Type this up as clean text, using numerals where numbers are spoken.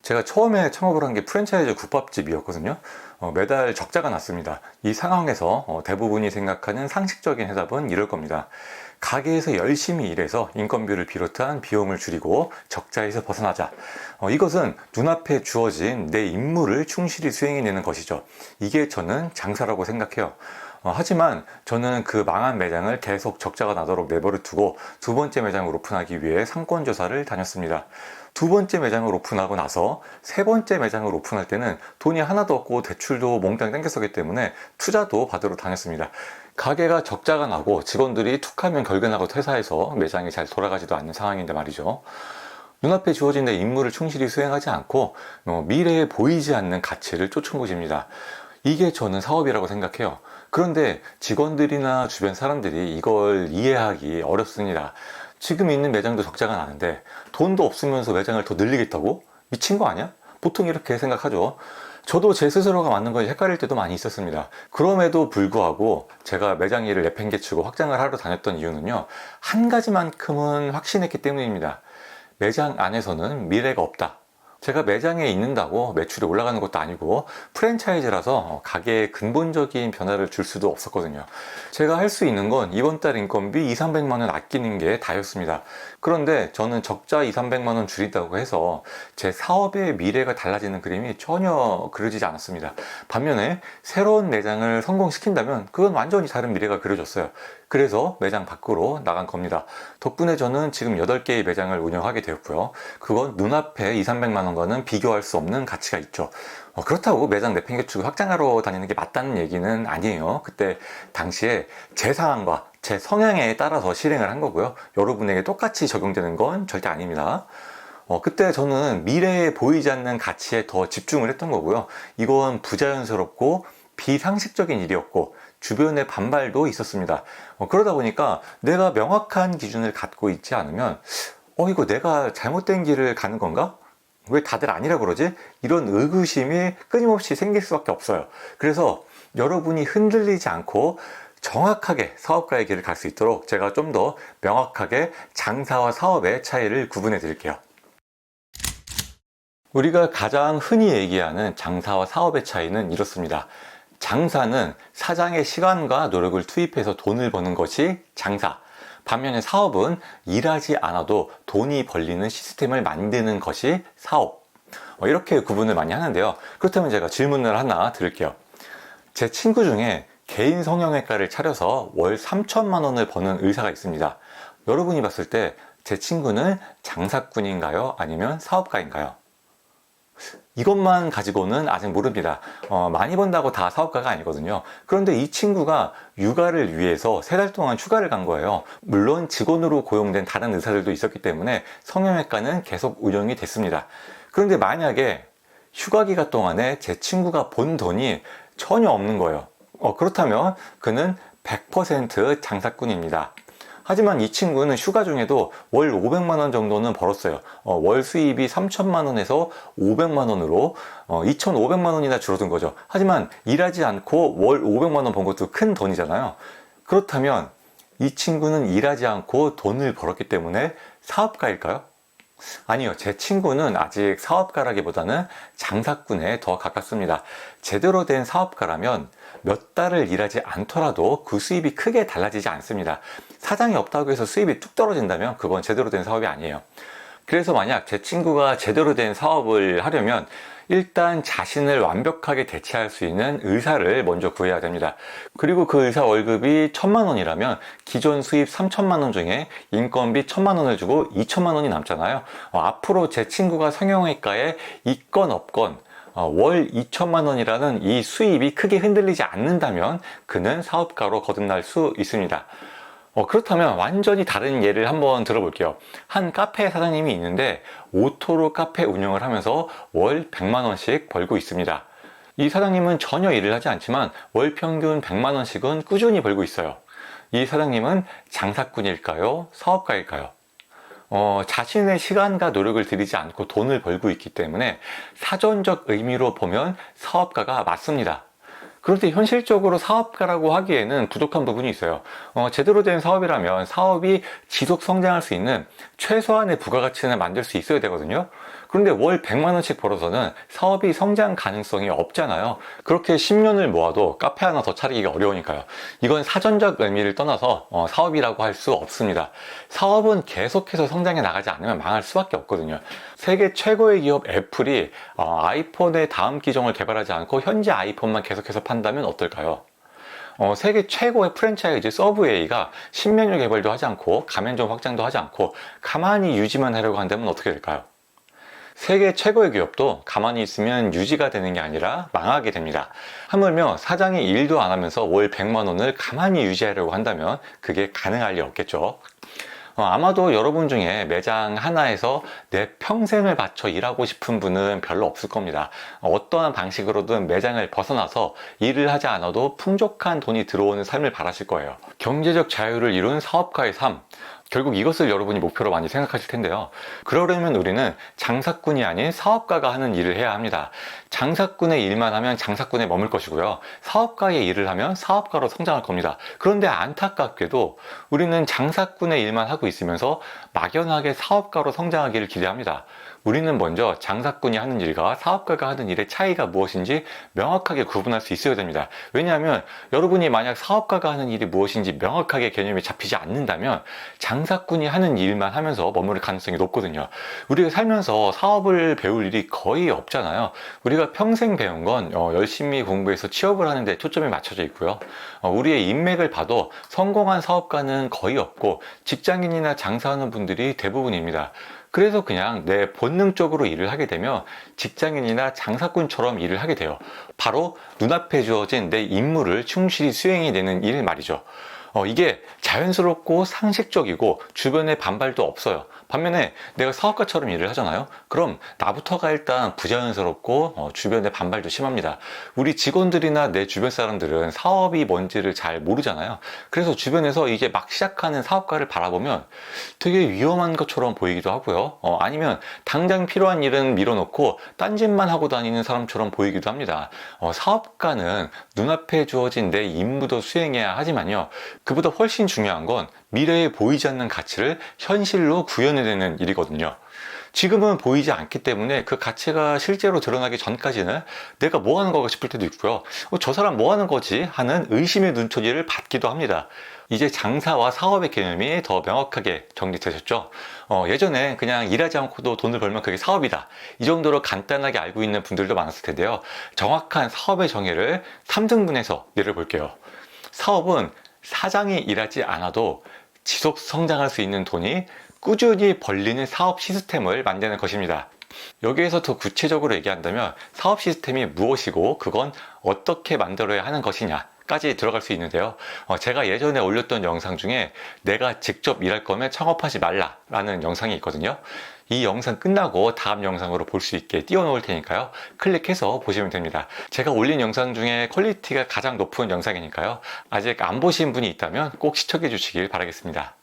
제가 처음에 창업을 한 게 프랜차이즈 국밥집이었거든요. 매달 적자가 났습니다. 이 상황에서 대부분이 생각하는 상식적인 해답은 이럴 겁니다. 가게에서 열심히 일해서 인건비를 비롯한 비용을 줄이고 적자에서 벗어나자. 이것은 눈앞에 주어진 내 임무를 충실히 수행해내는 것이죠. 이게 저는 장사라고 생각해요. 하지만 저는 그 망한 매장을 계속 적자가 나도록 내버려 두고 두 번째 매장을 오픈하기 위해 상권조사를 다녔습니다. 두 번째 매장을 오픈하고 나서 세 번째 매장을 오픈할 때는 돈이 하나도 없고 대출도 몽땅 땡겼었기 때문에 투자도 받으러 다녔습니다. 가게가 적자가 나고 직원들이 툭하면 결근하고 퇴사해서 매장이 잘 돌아가지도 않는 상황인데 말이죠. 눈앞에 주어진 내 임무를 충실히 수행하지 않고 미래에 보이지 않는 가치를 쫓은 것입니다. 이게 저는 사업이라고 생각해요. 그런데 직원들이나 주변 사람들이 이걸 이해하기 어렵습니다. 지금 있는 매장도 적자가 나는데 돈도 없으면서 매장을 더 늘리겠다고? 미친 거 아니야? 보통 이렇게 생각하죠. 저도 제 스스로가 맞는 건지 헷갈릴 때도 많이 있었습니다. 그럼에도 불구하고 제가 매장 일을 내팽개치고 확장을 하러 다녔던 이유는요, 한 가지만큼은 확신했기 때문입니다. 매장 안에서는 미래가 없다. 제가 매장에 있는다고 매출이 올라가는 것도 아니고 프랜차이즈라서 가게에 근본적인 변화를 줄 수도 없었거든요. 제가 할 수 있는 건 이번 달 인건비 200~300만 원 아끼는 게 다였습니다. 그런데 저는 적자 200~300만 원 줄인다고 해서 제 사업의 미래가 달라지는 그림이 전혀 그려지지 않았습니다. 반면에 새로운 매장을 성공시킨다면 그건 완전히 다른 미래가 그려졌어요. 그래서 매장 밖으로 나간 겁니다. 덕분에 저는 지금 8개의 매장을 운영하게 되었고요. 그건 눈앞에 200~300만 원과는 비교할 수 없는 가치가 있죠. 그렇다고 매장 내팽개치고 확장하러 다니는 게 맞다는 얘기는 아니에요. 그때 당시에 제 상황과 제 성향에 따라서 실행을 한 거고요. 여러분에게 똑같이 적용되는 건 절대 아닙니다. 그때 저는 미래에 보이지 않는 가치에 더 집중을 했던 거고요. 이건 부자연스럽고 비상식적인 일이었고 주변의 반발도 있었습니다. 그러다 보니까 내가 명확한 기준을 갖고 있지 않으면 이거 내가 잘못된 길을 가는 건가? 왜 다들 아니라 그러지? 이런 의구심이 끊임없이 생길 수밖에 없어요. 그래서 여러분이 흔들리지 않고 정확하게 사업가의 길을 갈 수 있도록 제가 좀 더 명확하게 장사와 사업의 차이를 구분해 드릴게요. 우리가 가장 흔히 얘기하는 장사와 사업의 차이는 이렇습니다. 장사는 사장의 시간과 노력을 투입해서 돈을 버는 것이 장사. 반면에 사업은 일하지 않아도 돈이 벌리는 시스템을 만드는 것이 사업. 이렇게 구분을 많이 하는데요. 그렇다면 제가 질문을 하나 드릴게요. 제 친구 중에 개인 성형외과를 차려서 월 3천만 원을 버는 의사가 있습니다. 여러분이 봤을 때 제 친구는 장사꾼인가요? 아니면 사업가인가요? 이것만 가지고는 아직 모릅니다. 많이 번다고 다 사업가가 아니거든요. 그런데 이 친구가 육아를 위해서 3달 동안 휴가를 간 거예요. 물론 직원으로 고용된 다른 의사들도 있었기 때문에 성형외과는 계속 운영이 됐습니다. 그런데 만약에 휴가 기간 동안에 제 친구가 번 돈이 전혀 없는 거예요. 그렇다면 그는 100% 장사꾼입니다. 하지만 이 친구는 휴가 중에도 월 500만 원 정도는 벌었어요. 월 수입이 3천만 원에서 500만 원으로 2,500만 원이나 줄어든 거죠. 하지만 일하지 않고 월 500만 원 번 것도 큰 돈이잖아요. 그렇다면 이 친구는 일하지 않고 돈을 벌었기 때문에 사업가일까요? 아니요. 제 친구는 아직 사업가라기보다는 장사꾼에 더 가깝습니다. 제대로 된 사업가라면 몇 달을 일하지 않더라도 그 수입이 크게 달라지지 않습니다. 사장이 없다고 해서 수입이 뚝 떨어진다면 그건 제대로 된 사업이 아니에요. 그래서 만약 제 친구가 제대로 된 사업을 하려면 일단 자신을 완벽하게 대체할 수 있는 의사를 먼저 구해야 됩니다. 그리고 그 의사 월급이 1,000만 원이라면 기존 수입 3천만 원 중에 인건비 1,000만 원을 주고 2천만 원이 남잖아요. 앞으로 제 친구가 성형외과에 있건 없건 월 2천만 원이라는 이 수입이 크게 흔들리지 않는다면 그는 사업가로 거듭날 수 있습니다. 그렇다면 완전히 다른 예를 한번 들어볼게요. 한 카페 사장님이 있는데 오토로 카페 운영을 하면서 월 100만 원씩 벌고 있습니다. 이 사장님은 전혀 일을 하지 않지만 월 평균 100만 원씩은 꾸준히 벌고 있어요. 이 사장님은 장사꾼일까요? 사업가일까요? 자신의 시간과 노력을 들이지 않고 돈을 벌고 있기 때문에 사전적 의미로 보면 사업가가 맞습니다. 그런데 현실적으로 사업가라고 하기에는 부족한 부분이 있어요. 제대로 된 사업이라면 사업이 지속 성장할 수 있는 최소한의 부가가치는 만들 수 있어야 되거든요. 그런데 월 100만 원씩 벌어서는 사업이 성장 가능성이 없잖아요. 그렇게 10년을 모아도 카페 하나 더 차리기가 어려우니까요. 이건 사전적 의미를 떠나서 사업이라고 할 수 없습니다. 사업은 계속해서 성장해 나가지 않으면 망할 수밖에 없거든요. 세계 최고의 기업 애플이 아이폰의 다음 기종을 개발하지 않고 현재 아이폰만 계속해서 판다면 어떨까요? 세계 최고의 프랜차이즈 서브웨이가 신메뉴 개발도 하지 않고 가맹점 확장도 하지 않고 가만히 유지만 하려고 한다면 어떻게 될까요? 세계 최고의 기업도 가만히 있으면 유지가 되는 게 아니라 망하게 됩니다. 하물며 사장이 일도 안 하면서 월 100만 원을 가만히 유지하려고 한다면 그게 가능할 리 없겠죠. 아마도 여러분 중에 매장 하나에서 내 평생을 바쳐 일하고 싶은 분은 별로 없을 겁니다. 어떠한 방식으로든 매장을 벗어나서 일을 하지 않아도 풍족한 돈이 들어오는 삶을 바라실 거예요. 경제적 자유를 이룬 사업가의 삶, 결국 이것을 여러분이 목표로 많이 생각하실 텐데요. 그러려면 우리는 장사꾼이 아닌 사업가가 하는 일을 해야 합니다. 장사꾼의 일만 하면 장사꾼에 머물 것이고요. 사업가의 일을 하면 사업가로 성장할 겁니다. 그런데 안타깝게도 우리는 장사꾼의 일만 하고 있으면서 막연하게 사업가로 성장하기를 기대합니다. 우리는 먼저 장사꾼이 하는 일과 사업가가 하는 일의 차이가 무엇인지 명확하게 구분할 수 있어야 됩니다. 왜냐하면 여러분이 만약 사업가가 하는 일이 무엇인지 명확하게 개념이 잡히지 않는다면 장사꾼이 하는 일만 하면서 머무를 가능성이 높거든요. 우리가 살면서 사업을 배울 일이 거의 없잖아요. 우리가 평생 배운 건 열심히 공부해서 취업을 하는 데 초점이 맞춰져 있고요. 우리의 인맥을 봐도 성공한 사업가는 거의 없고 직장인이나 장사하는 분들이 대부분입니다. 그래서 그냥 내 본능적으로 일을 하게 되면 직장인이나 장사꾼처럼 일을 하게 돼요. 바로 눈앞에 주어진 내 임무를 충실히 수행해내는 일 말이죠. 이게 자연스럽고 상식적이고 주변에 반발도 없어요. 반면에 내가 사업가처럼 일을 하잖아요. 그럼 나부터가 일단 부자연스럽고 주변에 반발도 심합니다. 우리 직원들이나 내 주변 사람들은 사업이 뭔지를 잘 모르잖아요. 그래서 주변에서 이제 막 시작하는 사업가를 바라보면 되게 위험한 것처럼 보이기도 하고요. 아니면 당장 필요한 일은 밀어놓고 딴짓만 하고 다니는 사람처럼 보이기도 합니다. 사업가는 눈앞에 주어진 내 임무도 수행해야 하지만요. 그보다 훨씬 중요한 건 미래에 보이지 않는 가치를 현실로 구현해내는 일이거든요. 지금은 보이지 않기 때문에 그 가치가 실제로 드러나기 전까지는 내가 뭐 하는 거가 싶을 때도 있고요. 저 사람 뭐 하는 거지? 하는 의심의 눈초리를 받기도 합니다. 이제 장사와 사업의 개념이 더 명확하게 정리되셨죠? 예전에 그냥 일하지 않고도 돈을 벌면 그게 사업이다. 이 정도로 간단하게 알고 있는 분들도 많았을 텐데요. 정확한 사업의 정의를 3등분해서 내려볼게요. 사업은 사장이 일하지 않아도 지속 성장할 수 있는 돈이 꾸준히 벌리는 사업 시스템을 만드는 것입니다. 여기에서 더 구체적으로 얘기한다면 사업 시스템이 무엇이고 그건 어떻게 만들어야 하는 것이냐까지 들어갈 수 있는데요. 제가 예전에 올렸던 영상 중에 내가 직접 일할 거면 창업하지 말라라는 영상이 있거든요. 이 영상 끝나고 다음 영상으로 볼 수 있게 띄워놓을 테니까요. 클릭해서 보시면 됩니다. 제가 올린 영상 중에 퀄리티가 가장 높은 영상이니까요. 아직 안 보신 분이 있다면 꼭 시청해 주시길 바라겠습니다.